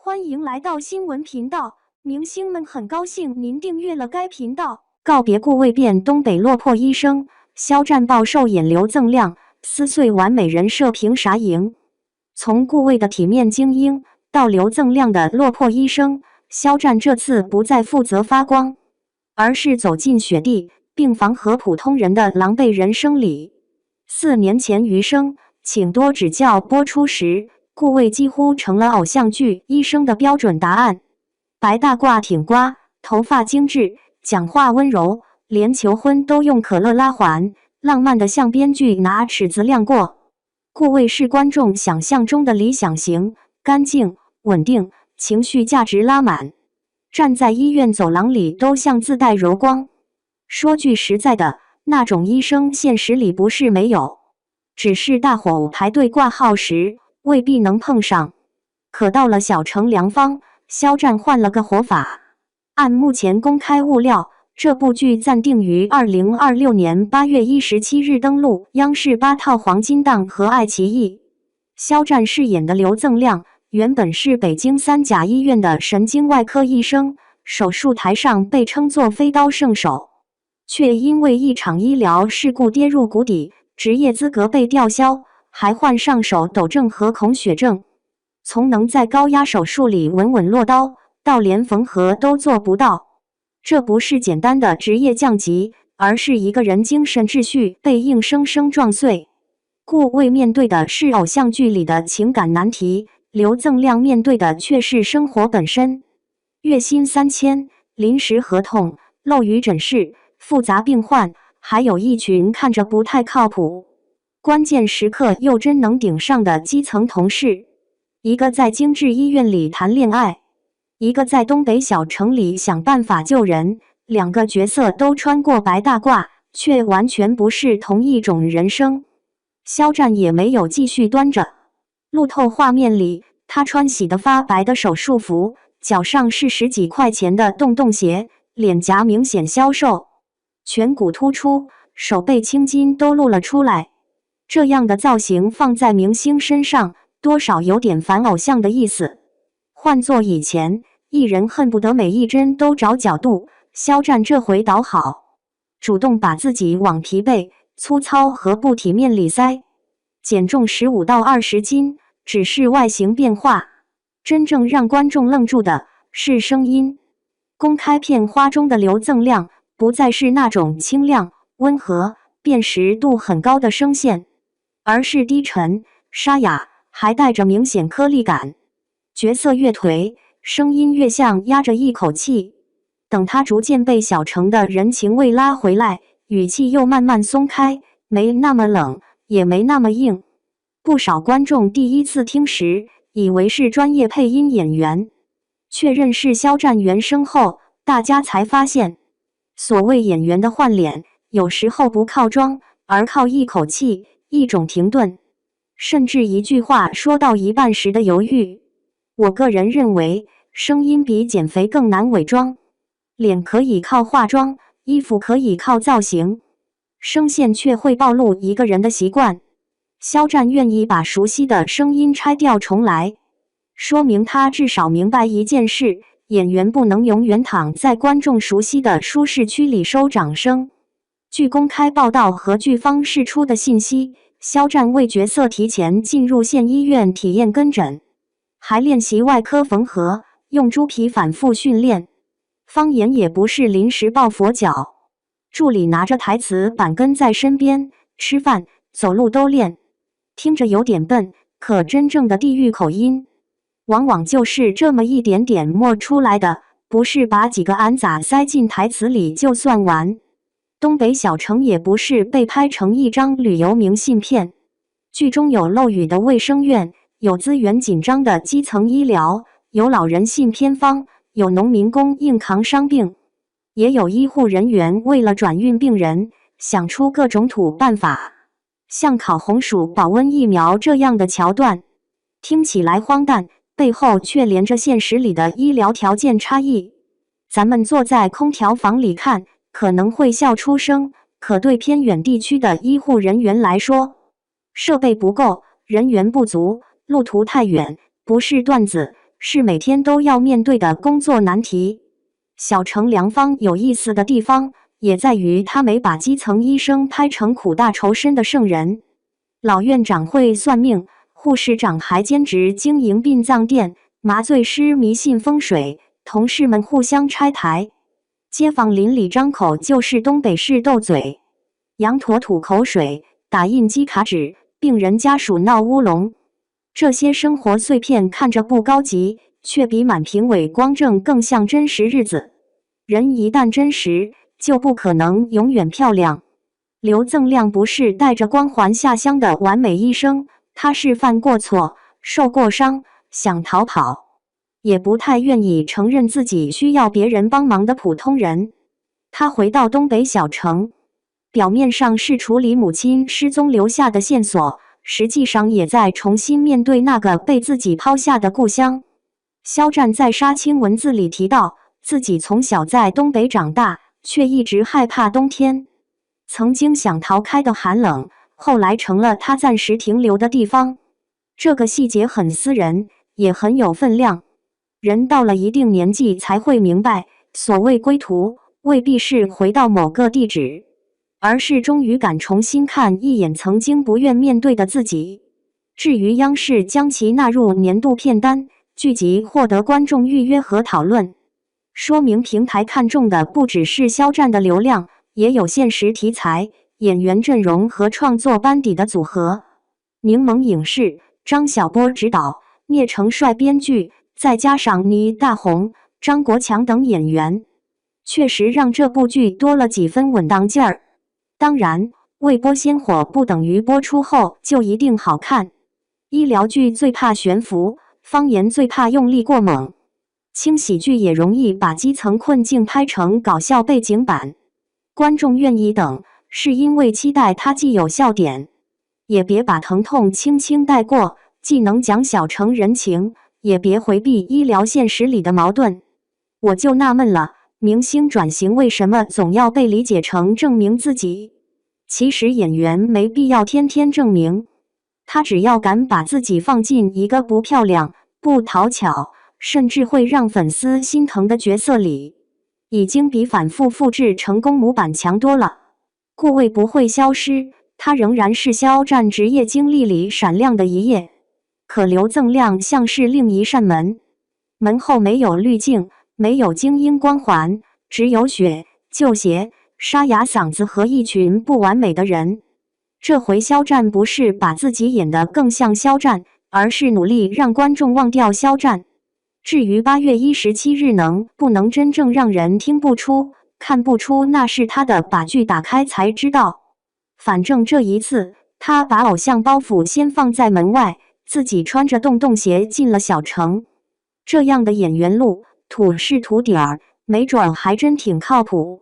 歡迎來到新聞頻道，明星們很高興您訂閱了該頻道。告別顧魏變東北落魄醫生，肖戰爆受演劉增亮，撕碎完美人設憑啥贏？從顧魏的體面精英到劉增亮的落魄醫生，肖戰這次不再負責發光，而是走進雪地，病房和普通人的狼狽人生裡。4年前餘生，請多指教播出時，顧魏幾乎成了偶像劇醫生的標準答案。白大褂挺刮，頭髮精緻，講話溫柔，連求婚都用可樂拉環，浪漫的像編劇拿尺子量過。顧魏是觀眾想象中的理想型，乾淨、穩定，情緒價值拉滿，站在醫院走廊裡都像自帶柔光。說句實在的，那種醫生現實裡不是沒有，只是大夥排隊掛號時未必能碰上。可到了小城良方，肖戰換了個活法。按目前公開物料，這部劇暫定於2026年8月17日登陸央視8套黃金檔和愛奇藝。肖戰飾演的劉增亮原本是北京三甲醫院的神經外科醫生，手術台上被稱作飛刀聖手，卻因為一場醫療事故跌入谷底，職業資格被吊銷，還患上手抖症和恐血症。從能在高壓手術裡穩穩落刀，到連縫合都做不到，這不是簡單的職業降級，而是一個人精神秩序被硬生生撞碎。顧魏面對的是偶像劇裡的情感難題，劉增亮面對的卻是生活本身。月薪3000，臨時合同，漏雨診室，複雜病患，還有一群看着不太靠譜，關鍵時刻又真能頂上的基層同事。一個在精緻醫院裡談戀愛，一個在東北小城裡想辦法救人，兩個角色都穿過白大褂，卻完全不是同一種人生。肖戰也沒有繼續端着。路透畫面裡，他穿洗得發白的手術服，腳上是10幾塊錢的洞洞鞋，臉頰明顯消瘦，顴骨突出，手背青筋都露了出來。這樣的造型放在明星身上，多少有點反偶像的意思。換作以前，藝人恨不得每一幀都找角度，肖戰這回倒好，主動把自己往疲憊、粗糙和不體面裡塞。減重15到20斤，只是外形變化，真正讓觀眾愣住的是聲音。公開片花中的劉增亮，不再是那種清亮、溫和、辨識度很高的聲線，而是低沉、沙啞，還帶着明顯顆粒感。角色越頹，聲音越像壓着一口氣。等他逐漸被小城的人情味拉回來，語氣又慢慢鬆開，沒那麼冷，也沒那麼硬。不少觀眾第一次聽時，以為是專業配音演員，確認是肖戰原聲後，大家才發現，所謂演員的換臉，有時候不靠裝，而靠一口氣，一種停頓，甚至一句話說到一半時的猶豫。我個人認為，聲音比減肥更難偽裝。臉可以靠化妝，衣服可以靠造型，聲線卻會暴露一個人的習慣。肖戰願意把熟悉的聲音拆掉重來，說明他至少明白一件事：演員不能永遠躺在觀眾熟悉的舒適區裡收掌聲。據公開報道和劇方釋出的信息，肖戰為角色提前進入縣醫院體驗跟診，還練習外科縫合，用豬皮反覆訓練。方言也不是臨時抱佛腳，助理拿着台詞板跟在身邊，吃飯、走路都練。聽着有點笨，可真正的地域口音，往往就是這麼一點點磨出來的，不是把幾個安咋塞進台詞裡就算完。東北小城也不是被拍成一張旅遊明信片，劇中有漏雨的衛生院，有資源緊張的基層醫療，有老人信偏方，有農民工硬扛傷病，也有醫護人員為了轉運病人，想出各種土辦法，像烤紅薯保溫疫苗這樣的橋段，聽起來荒誕，背後卻連着現實裡的醫療條件差異。咱們坐在空調房裡看，可能會笑出聲，可對偏遠地區的醫護人員來說，設備不夠，人員不足，路途太遠，不是段子，是每天都要面對的工作難題。小程良方有意思的地方，也在於他沒把基層醫生拍成苦大仇深的聖人。老院長會算命，護士長還兼職經營殯葬店，麻醉師迷信風水，同事們互相拆台，街坊鄰里張口就是東北式鬥嘴，羊駝吐口水，打印機卡紙，病人家屬鬧烏龍。這些生活碎片看着不高級，卻比滿屏偽光正更像真實日子。人一旦真實，就不可能永遠漂亮。劉增亮不是帶着光環下鄉的完美醫生，他是犯過錯、受過傷、想逃跑，也不太願意承認自己需要別人幫忙的普通人。他回到東北小城，表面上是處理母親失蹤留下的線索，實際上也在重新面對那個被自己拋下的故鄉。肖戰在殺青文字裡提到，自己從小在東北長大，卻一直害怕冬天。曾經想逃開的寒冷，後來成了他暫時停留的地方。這個細節很私人，也很有分量。人到了一定年紀才會明白，所謂歸途，未必是回到某個地址，而是終於敢重新看一眼曾經不願面對的自己。至於央視將其納入年度片單，劇集獲得觀眾預約和討論，說明平台看重的不只是肖戰的流量，也有現實題材、演員陣容和創作班底的組合。檸檬影視，張曉波執導，聶承帥編劇，再加上倪大紅、張國強等演員，確實讓這部劇多了幾分穩當勁兒。當然，未播先火不等於播出後就一定好看。醫療劇最怕懸浮，方言最怕用力過猛，輕喜劇也容易把基層困境拍成搞笑背景板。觀眾願意等，是因為期待它既有笑點，也別把疼痛輕輕帶過，既能講小城人情，也別回避醫療現實裡的矛盾。我就納悶了，明星轉型為什麼總要被理解成證明自己？其實演員沒必要天天證明，他只要敢把自己放進一個不漂亮、不討巧，甚至會讓粉絲心疼的角色裡，已經比反復複製成功模板強多了。顧魏不會消失，他仍然是肖戰職業經歷裡閃亮的一頁。可劉增亮像是另一扇門，門後沒有濾鏡，沒有精英光環，只有血、舊鞋、沙啞嗓子和一群不完美的人。這回肖戰不是把自己演得更像肖戰，而是努力讓觀眾忘掉肖戰。至於8月17日能不能真正讓人聽不出、看不出那是他的，把劇打開才知道。反正這一次，他把偶像包袱先放在門外，自己穿着洞洞鞋進了小城。這樣的演員路，土是土點兒，沒準還真挺靠譜。